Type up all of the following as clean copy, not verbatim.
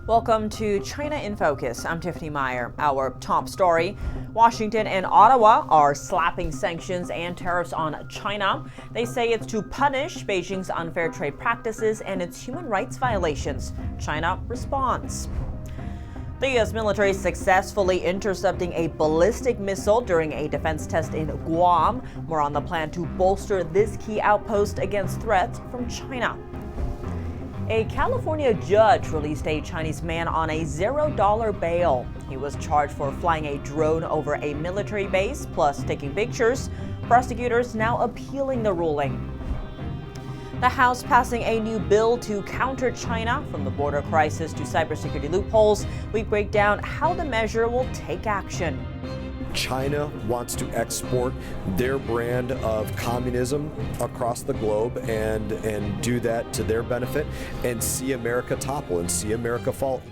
Welcome to China in Focus. I'm Tiffany Meyer. Our top story: Washington and Ottawa are slapping sanctions and tariffs on China. They say it's to punish Beijing's unfair trade practices and its human rights violations. China responds. The U.S. military successfully intercepting a ballistic missile during a defense test in Guam. More on the plan to bolster this key outpost against threats from China. A California judge released a Chinese man on a $0 bail. He was charged for flying a drone over a military base, plus taking pictures. Prosecutors now appealing the ruling. The House passing a new bill to counter China, from the border crisis to cybersecurity loopholes. We break down how the measure will take action. China wants to export their brand of communism across the globe and do that to their benefit and see America topple and see America fall.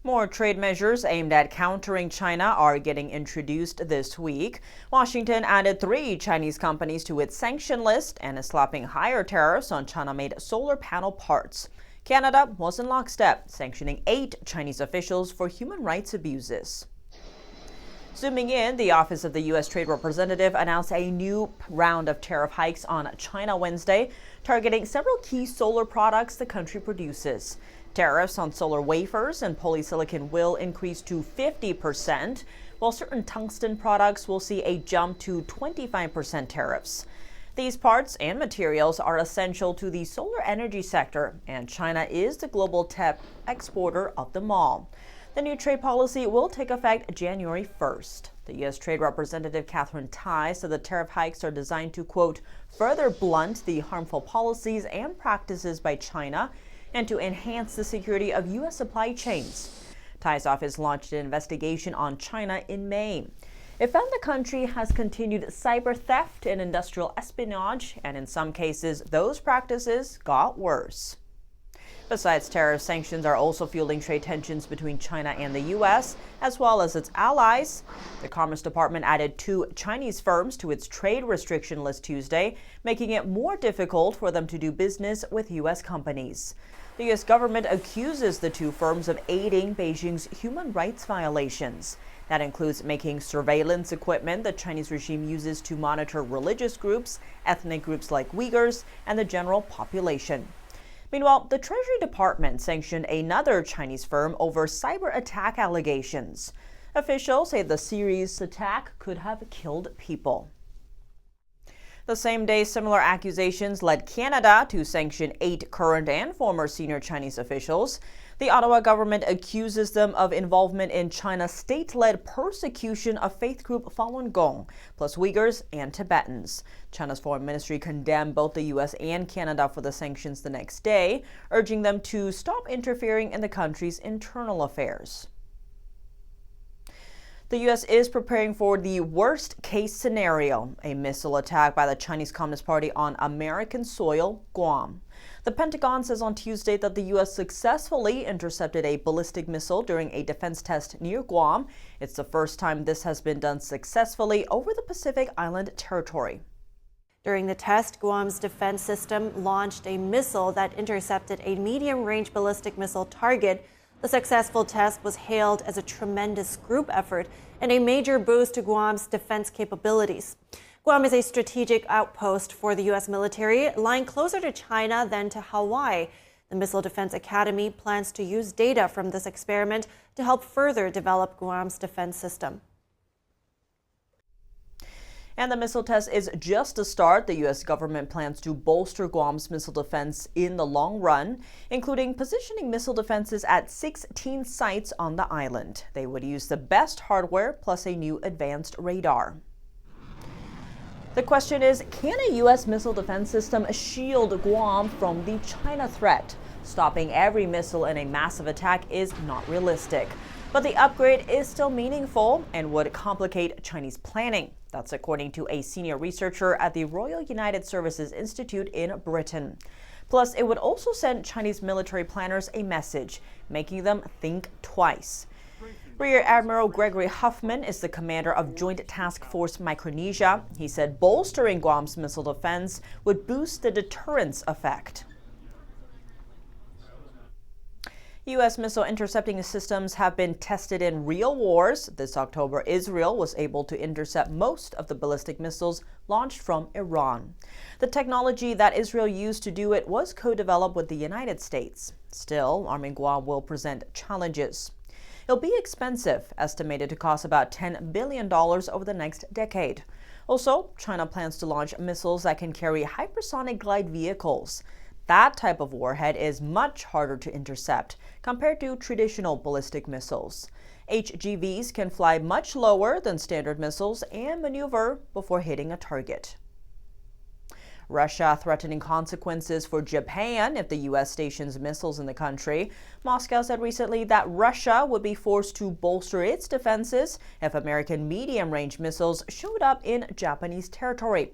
More trade measures aimed at countering China are getting introduced this week. Washington added 3 Chinese companies to its sanction list and is slapping higher tariffs on China-made solar panel parts. Canada was in lockstep, sanctioning 8 Chinese officials for human rights abuses. Zooming in, the Office of the U.S. Trade Representative announced a new round of tariff hikes on China Wednesday, targeting several key solar products the country produces. Tariffs on solar wafers and polysilicon will increase to 50%, while certain tungsten products will see a jump to 25% tariffs. These parts and materials are essential to the solar energy sector, and China is the global tech exporter of them all. The new trade policy will take effect January 1st. The U.S. Trade Representative Catherine Tai said the tariff hikes are designed to, quote, further blunt the harmful policies and practices by China and to enhance the security of U.S. supply chains. Tai's office launched an investigation on China in May. It found the country has continued cyber theft and industrial espionage, and in some cases, those practices got worse. Besides tariffs, sanctions are also fueling trade tensions between China and the U.S., as well as its allies. The Commerce Department added 2 Chinese firms to its trade restriction list Tuesday, making it more difficult for them to do business with U.S. companies. The U.S. government accuses the 2 firms of aiding Beijing's human rights violations. That includes making surveillance equipment the Chinese regime uses to monitor religious groups, ethnic groups like Uyghurs, and the general population. Meanwhile, the Treasury Department sanctioned another Chinese firm over cyber attack allegations. Officials say the serious attack could have killed people. The same day, similar accusations led Canada to sanction 8 current and former senior Chinese officials. The Ottawa government accuses them of involvement in China's state-led persecution of faith group Falun Gong, plus Uyghurs and Tibetans. China's foreign ministry condemned both the U.S. and Canada for the sanctions the next day, urging them to stop interfering in the country's internal affairs. The U.S. is preparing for the worst-case scenario, a missile attack by the Chinese Communist Party on American soil, Guam. The Pentagon says on Tuesday that the U.S. successfully intercepted a ballistic missile during a defense test near Guam. It's the first time this has been done successfully over the Pacific Island territory. During the test, Guam's defense system launched a missile that intercepted a medium-range ballistic missile target. The successful test was hailed as a tremendous group effort and a major boost to Guam's defense capabilities. Guam is a strategic outpost for the U.S. military, lying closer to China than to Hawaii. The Missile Defense Academy plans to use data from this experiment to help further develop Guam's defense system. And the missile test is just a start. The U.S. government plans to bolster Guam's missile defense in the long run, including positioning missile defenses at 16 sites on the island. They would use the best hardware plus a new advanced radar. The question is, can a U.S. missile defense system shield Guam from the China threat? Stopping every missile in a massive attack is not realistic. But the upgrade is still meaningful and would complicate Chinese planning. That's according to a senior researcher at the Royal United Services Institute in Britain. Plus, it would also send Chinese military planners a message, making them think twice. Rear Admiral Gregory Huffman is the commander of Joint Task Force Micronesia. He said bolstering Guam's missile defense would boost the deterrence effect. U.S. missile intercepting systems have been tested in real wars. This October, Israel was able to intercept most of the ballistic missiles launched from Iran. The technology that Israel used to do it was co-developed with the United States. Still, arming Guam will present challenges. It'll be expensive, estimated to cost about $10 billion over the next decade. Also, China plans to launch missiles that can carry hypersonic glide vehicles. That type of warhead is much harder to intercept compared to traditional ballistic missiles. HGVs can fly much lower than standard missiles and maneuver before hitting a target. Russia threatening consequences for Japan if the U.S. stations missiles in the country. Moscow said recently that Russia would be forced to bolster its defenses if American medium-range missiles showed up in Japanese territory,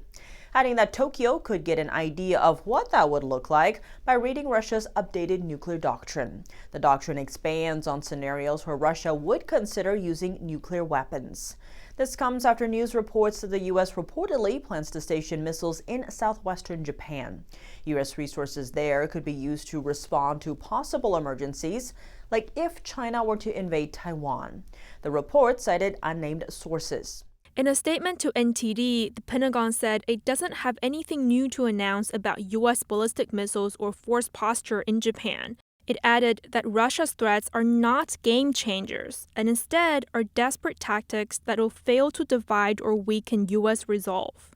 adding that Tokyo could get an idea of what that would look like by reading Russia's updated nuclear doctrine. The doctrine expands on scenarios where Russia would consider using nuclear weapons. This comes after news reports that the U.S. reportedly plans to station missiles in southwestern Japan. U.S. resources there could be used to respond to possible emergencies, like if China were to invade Taiwan. The report cited unnamed sources. In a statement to NTD, the Pentagon said it doesn't have anything new to announce about U.S. ballistic missiles or force posture in Japan. It added that Russia's threats are not game changers and instead are desperate tactics that will fail to divide or weaken U.S. resolve.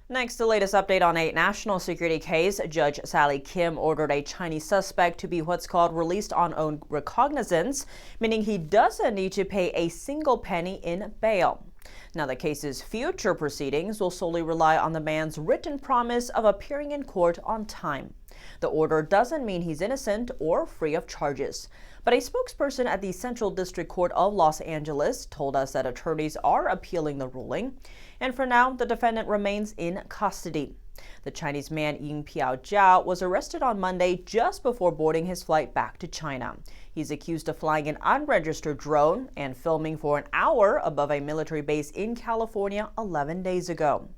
Next, the latest update on a national security case. Judge Sally Kim ordered a Chinese suspect to be what's called released on own recognizance, meaning he doesn't need to pay a single penny in bail. Now, the case's future proceedings will solely rely on the man's written promise of appearing in court on time. The order doesn't mean he's innocent or free of charges, but a spokesperson at the Central District Court of Los Angeles told us that attorneys are appealing the ruling, and for now, the defendant remains in custody. The Chinese man Ying Piao Jiao was arrested on Monday just before boarding his flight back to China. He's accused of flying an unregistered drone and filming for an hour above a military base in California 11 days ago.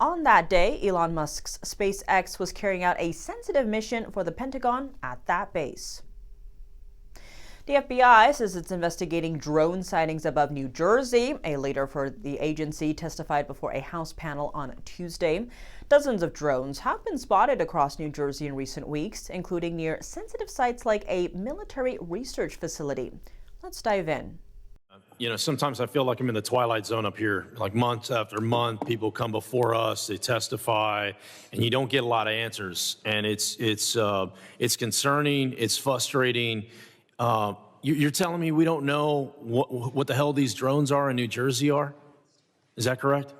On that day, Elon Musk's SpaceX was carrying out a sensitive mission for the Pentagon at that base. The FBI says it's investigating drone sightings above New Jersey. A leader for the agency testified before a House panel on Tuesday. Dozens of drones have been spotted across New Jersey in recent weeks, including near sensitive sites like a military research facility. Let's dive in. Sometimes I feel like I'm in the twilight zone up here. Like month after month, people come before us, they testify, and you don't get a lot of answers. And it's concerning, it's frustrating. You're telling me we don't know what the hell these drones are in New Jersey are? Is that correct?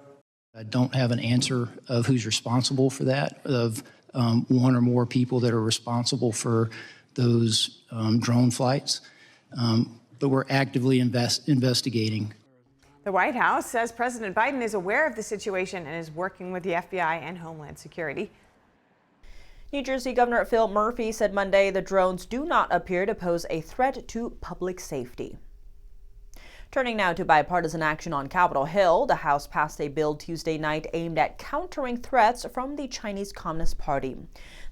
I don't have an answer of who's responsible for that, of one or more people that are responsible for those drone flights. But we're actively investigating. The White House says President Biden is aware of the situation and is working with the FBI and Homeland Security. New Jersey Governor Phil Murphy said Monday the drones do not appear to pose a threat to public safety. Turning now to bipartisan action on Capitol Hill, the House passed a bill Tuesday night aimed at countering threats from the Chinese Communist Party.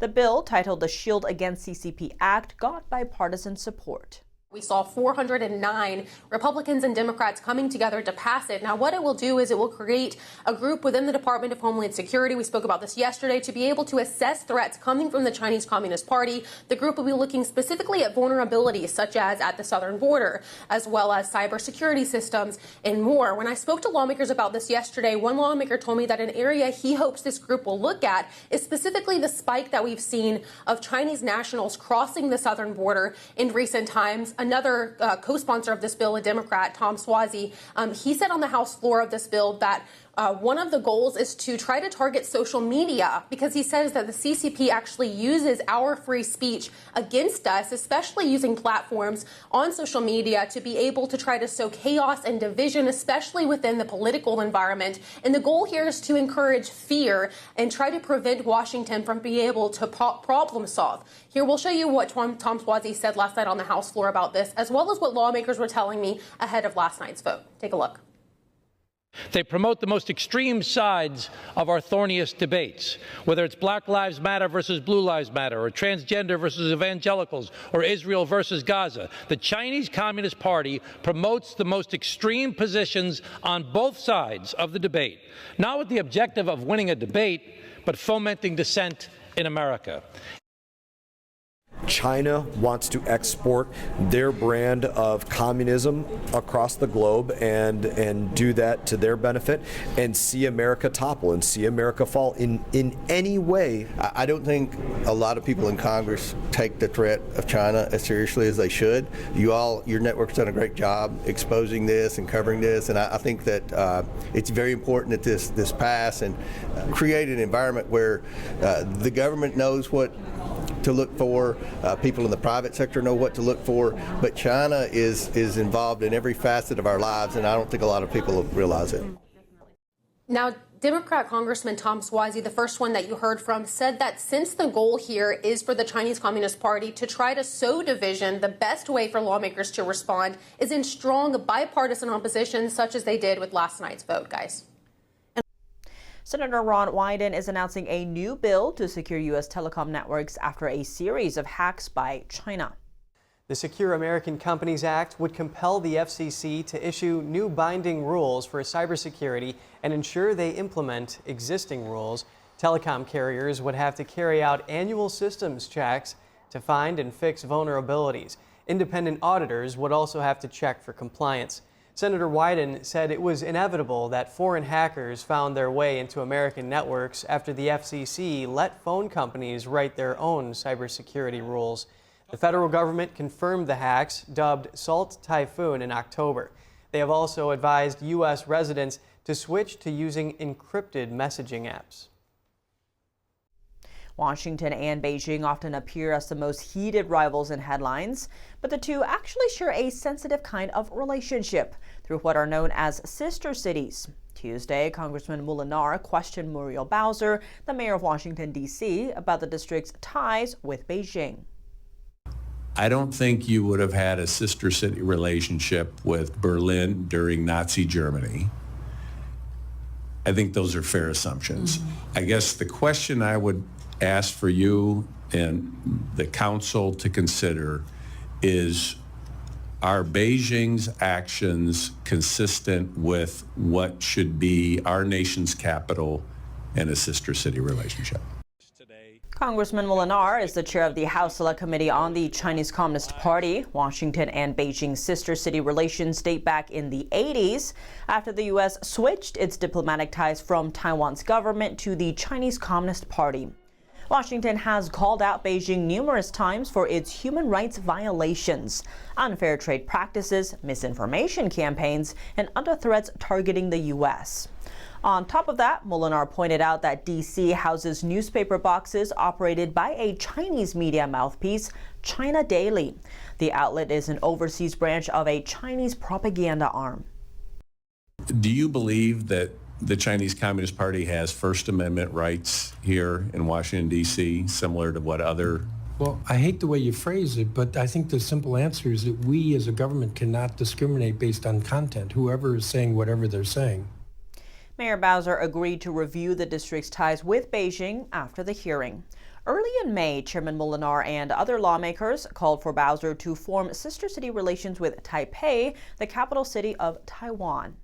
The bill, titled the Shield Against CCP Act, got bipartisan support. We saw 409 Republicans and Democrats coming together to pass it. Now, what it will do is it will create a group within the Department of Homeland Security. We spoke about this yesterday, to be able to assess threats coming from the Chinese Communist Party. The group will be looking specifically at vulnerabilities such as at the southern border, as well as cybersecurity systems and more. When I spoke to lawmakers about this yesterday, one lawmaker told me that an area he hopes this group will look at is specifically the spike that we've seen of Chinese nationals crossing the southern border in recent times. Another co-sponsor of this bill, a Democrat, Tom Suozzi, he said on the House floor of this bill that One of the goals is to try to target social media because he says that the CCP actually uses our free speech against us, especially using platforms on social media to be able to try to sow chaos and division, especially within the political environment. And the goal here is to encourage fear and try to prevent Washington from being able to problem solve. Here, we'll show you what Tom Suozzi said last night on the House floor about this, as well as what lawmakers were telling me ahead of last night's vote. Take a look. They promote the most extreme sides of our thorniest debates, whether it's Black Lives Matter versus Blue Lives Matter, or transgender versus evangelicals, or Israel versus Gaza. The Chinese Communist Party promotes the most extreme positions on both sides of the debate, not with the objective of winning a debate, but fomenting dissent in America. China wants to export their brand of communism across the globe and do that to their benefit and see America topple and see America fall in any way. I don't think a lot of people in Congress take the threat of China as seriously as they should. Your network's done a great job exposing this and covering this, and I think that it's very important that this pass and create an environment where the government knows what to look for, people in the private sector know what to look for, but China is involved in every facet of our lives, and I don't think a lot of people realize it. Now, Democrat Congressman Tom Suozzi, the first one that you heard from, said that since the goal here is for the Chinese Communist Party to try to sow division, the best way for lawmakers to respond is in strong bipartisan opposition, such as they did with last night's vote, guys. Senator Ron Wyden is announcing a new bill to secure U.S. telecom networks after a series of hacks by China. The Secure American Companies Act would compel the FCC to issue new binding rules for cybersecurity and ensure they implement existing rules. Telecom carriers would have to carry out annual systems checks to find and fix vulnerabilities. Independent auditors would also have to check for compliance. Senator Wyden said it was inevitable that foreign hackers found their way into American networks after the FCC let phone companies write their own cybersecurity rules. The federal government confirmed the hacks, dubbed Salt Typhoon, in October. They have also advised U.S. residents to switch to using encrypted messaging apps. Washington and Beijing often appear as the most heated rivals in headlines, but the two actually share a sensitive kind of relationship through what are known as sister cities. Tuesday, Congressman Moolenaar questioned Muriel Bowser, the mayor of Washington, D.C., about the district's ties with Beijing. I don't think you would have had a sister city relationship with Berlin during Nazi Germany. I think those are fair assumptions. I guess the question I would ask for you and the council to consider is, are Beijing's actions consistent with what should be our nation's capital and a sister city relationship? Congressman Moolenaar is the chair of the House Select Committee on the Chinese Communist Party. Washington and Beijing's sister city relations date back in the 80s after the U.S. switched its diplomatic ties from Taiwan's government to the Chinese Communist Party. Washington has called out Beijing numerous times for its human rights violations, unfair trade practices, misinformation campaigns, and other threats targeting the U.S. On top of that, Moolenaar pointed out that D.C. houses newspaper boxes operated by a Chinese media mouthpiece, China Daily. The outlet is an overseas branch of a Chinese propaganda arm. Do you believe that the Chinese Communist Party has First Amendment rights here in Washington, D.C., similar to what other? Well, I hate the way you phrase it, but I think the simple answer is that we as a government cannot discriminate based on content, whoever is saying whatever they're saying. Mayor Bowser agreed to review the district's ties with Beijing after the hearing. Early in May, Chairman Moolenaar and other lawmakers called for Bowser to form sister city relations with Taipei, the capital city of Taiwan.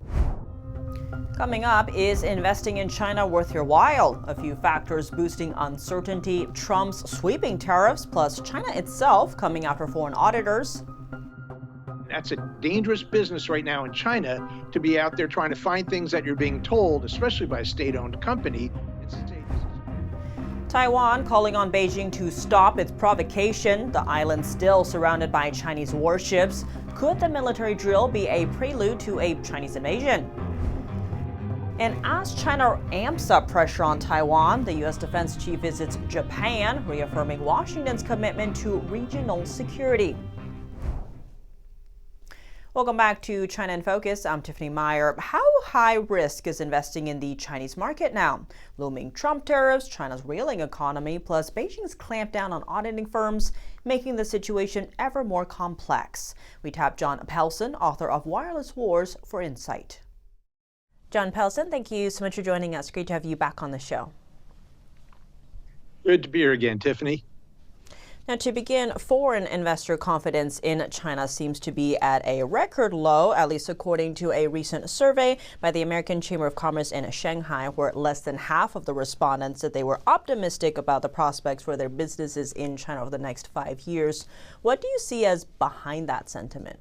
Coming up, is investing in China worth your while? A few factors boosting uncertainty, Trump's sweeping tariffs, plus China itself coming after foreign auditors. That's a dangerous business right now in China, to be out there trying to find things that you're being told, especially by a state-owned company. Taiwan calling on Beijing to stop its provocation. The island still surrounded by Chinese warships. Could the military drill be a prelude to a Chinese invasion? And as China amps up pressure on Taiwan, the U.S. Defense Chief visits Japan, reaffirming Washington's commitment to regional security. Welcome back to China in Focus. I'm Tiffany Meyer. How high risk is investing in the Chinese market now? Looming Trump tariffs, China's reeling economy, plus Beijing's clampdown on auditing firms, making the situation ever more complex. We tap John Pelson, author of Wireless Wars, for insight. John Pelson, thank you so much for joining us. Great to have you back on the show. Good to be here again, Tiffany. Now, to begin, foreign investor confidence in China seems to be at a record low, at least according to a recent survey by the American Chamber of Commerce in Shanghai, where less than half of the respondents said they were optimistic about the prospects for their businesses in China over the next 5 years. What do you see as behind that sentiment?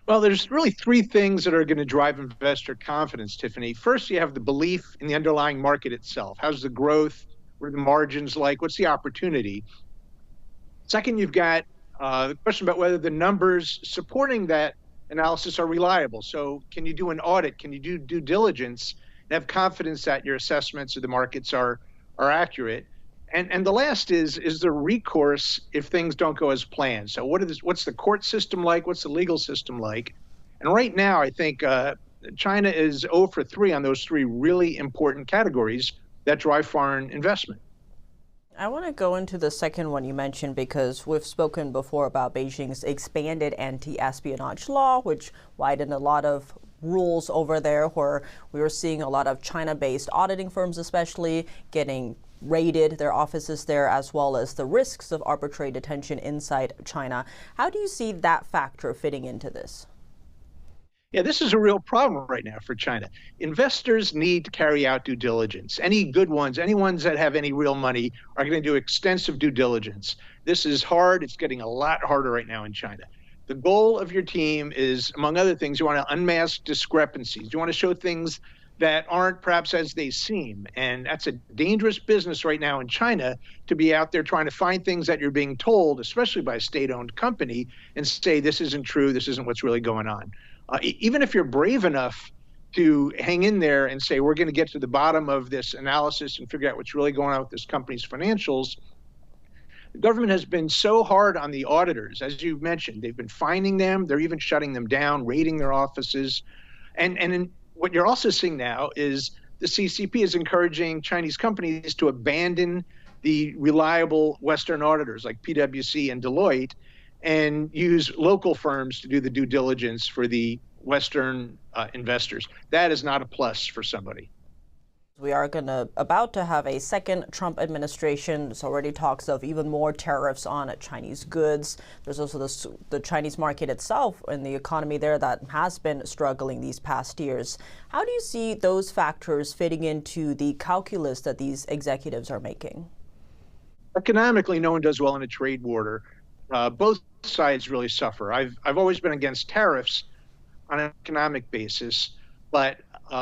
Well, there's really three things that are going to drive investor confidence, Tiffany. First, you have the belief in the underlying market itself. How's the growth? What are the margins like? What's the opportunity? Second, you've got the question about whether the numbers supporting that analysis are reliable. So can you do an audit? Can you do due diligence and have confidence that your assessments of the markets are accurate? And the last is there recourse if things don't go as planned? So what's the court system like? What's the legal system like? And right now, I think China is 0 for 3 on those three really important categories that drive foreign investment. I want to go into the second one you mentioned because we've spoken before about Beijing's expanded anti-espionage law, which widened a lot of rules over there, where we were seeing a lot of China-based auditing firms especially getting raided, their offices there, as well as the risks of arbitrary detention inside China. How do you see that factor fitting into this? Yeah, this is a real problem right now for China. Investors need to carry out due diligence. Any good ones, any ones that have any real money are going to do extensive due diligence. This is hard. It's getting a lot harder right now in China. The goal of your team is, among other things, you want to unmask discrepancies. You want to show things that aren't perhaps as they seem. And that's a dangerous business right now in China, to be out there trying to find things that you're being told, especially by a state-owned company, and say, this isn't true, this isn't what's really going on. Even if you're brave enough to hang in there and say, we're going to get to the bottom of this analysis and figure out what's really going on with this company's financials, the government has been so hard on the auditors. As you mentioned, they've been fining them, they're even shutting them down, raiding their offices. And what you're also seeing now is the CCP is encouraging Chinese companies to abandon the reliable Western auditors like PwC and Deloitte and use local firms to do the due diligence for the Western investors. That is not a plus for somebody. We are about to have a second Trump administration. There's already talks of even more tariffs on Chinese goods. There's also the Chinese market itself and the economy there that has been struggling these past years. How do you see those factors fitting into the calculus that these executives are making? Economically, no one does well in a trade war. Both sides really suffer. I've always been against tariffs on an economic basis, but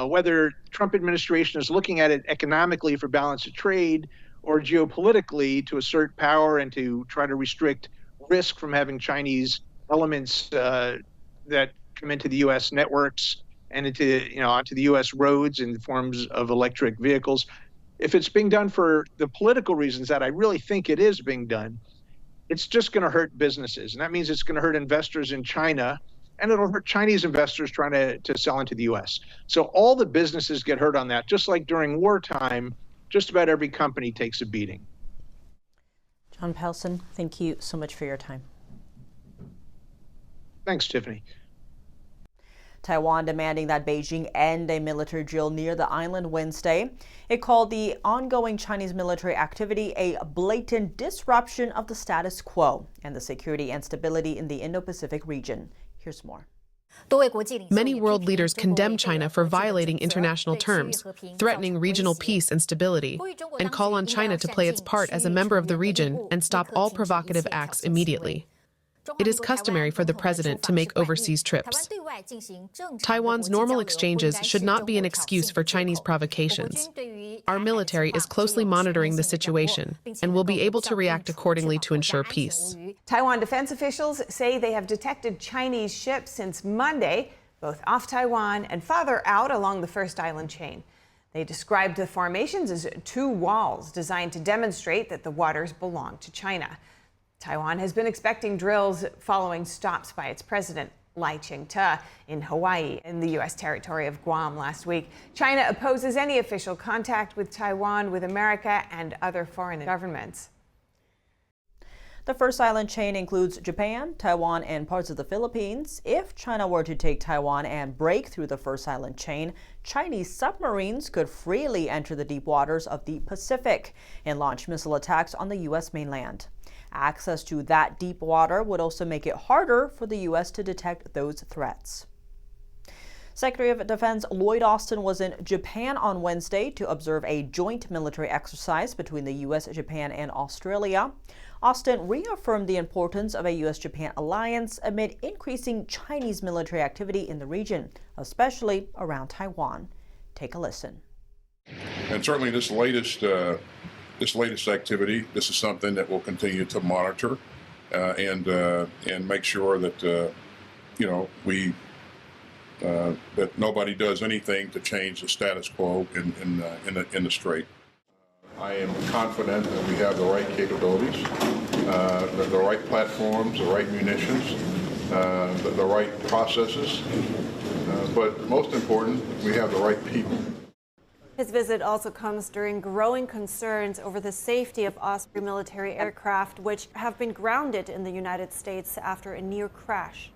whether the Trump administration is looking at it economically for balance of trade or geopolitically to assert power and to try to restrict risk from having Chinese elements that come into the U.S. networks and onto the U.S. roads in forms of electric vehicles, if it's being done for the political reasons that I really think it is being done, it's just going to hurt businesses. And that means it's going to hurt investors in China, and it'll hurt Chinese investors trying to sell into the U.S. So all the businesses get hurt on that. Just like during wartime, just about every company takes a beating. John Pelson, thank you so much for your time. Thanks, Tiffany. Taiwan demanding that Beijing end a military drill near the island Wednesday. It called the ongoing Chinese military activity a blatant disruption of the status quo and the security and stability in the Indo-Pacific region. Here's more. Many world leaders condemn China for violating international terms, threatening regional peace and stability, and call on China to play its part as a member of the region and stop all provocative acts immediately. It is customary for the president to make overseas trips. Taiwan's normal exchanges should not be an excuse for Chinese provocations. Our military is closely monitoring the situation and will be able to react accordingly to ensure peace. Taiwan defense officials say they have detected Chinese ships since Monday both off Taiwan and farther out along the first island chain. They described the formations as two walls designed to demonstrate that the waters belong to China. Taiwan has been expecting drills following stops by its president, Lai Ching-te, in Hawaii in the U.S. territory of Guam last week. China opposes any official contact with Taiwan, with America, and other foreign governments. The first island chain includes Japan, Taiwan, and parts of the Philippines. If China were to take Taiwan and break through the first island chain, Chinese submarines could freely enter the deep waters of the Pacific and launch missile attacks on the U.S. mainland. Access to that deep water would also make it harder for the U.S. to detect those threats. Secretary of Defense Lloyd Austin was in Japan on Wednesday to observe a joint military exercise between the U.S., Japan, and Australia. Austin reaffirmed the importance of a U.S.-Japan alliance amid increasing Chinese military activity in the region, especially around Taiwan. Take a listen. And certainly this latest activity, this is something that we'll continue to monitor and make sure that that nobody does anything to change the status quo in the Strait. I am confident that we have the right capabilities, the right platforms, the right munitions, the right processes, but most important, we have the right people. His visit also comes during growing concerns over the safety of Osprey military aircraft, which have been grounded in the United States after a near crash.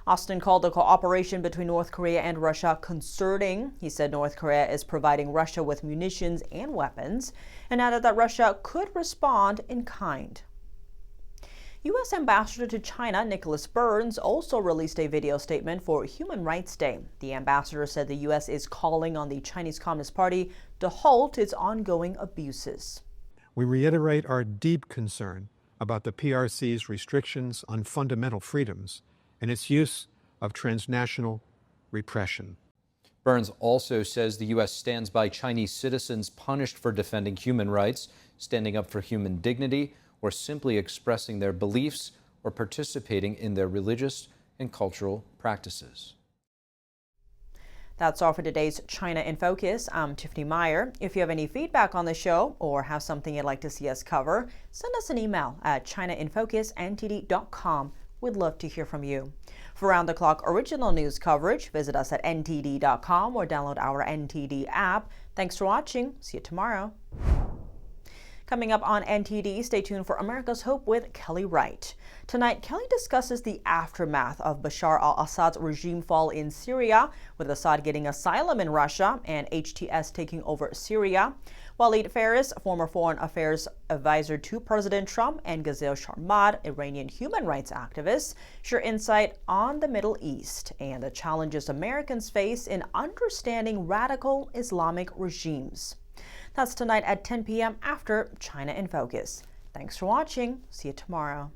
Austin called the cooperation between North Korea and Russia concerning. He said North Korea is providing Russia with munitions and weapons, and added that Russia could respond in kind. U.S. Ambassador to China Nicholas Burns also released a video statement for Human Rights Day. The ambassador said the U.S. is calling on the Chinese Communist Party to halt its ongoing abuses. We reiterate our deep concern about the PRC's restrictions on fundamental freedoms and its use of transnational repression. Burns also says the U.S. stands by Chinese citizens punished for defending human rights, standing up for human dignity, or simply expressing their beliefs or participating in their religious and cultural practices. That's all for today's China in Focus. I'm Tiffany Meyer. If you have any feedback on the show or have something you'd like to see us cover, send us an email at chinainfocus@ntd.com. We'd love to hear from you. For round-the-clock original news coverage, visit us at ntd.com or download our NTD app. Thanks for watching. See you tomorrow. Coming up on NTD, stay tuned for America's Hope with Kelly Wright. Tonight, Kelly discusses the aftermath of Bashar al-Assad's regime fall in Syria, with Assad getting asylum in Russia and HTS taking over Syria. Walid Faris, former foreign affairs advisor to President Trump, and Ghazel Sharmad, Iranian human rights activist, share insight on the Middle East and the challenges Americans face in understanding radical Islamic regimes. That's tonight at 10 p.m. after China in Focus. Thanks for watching. See you tomorrow.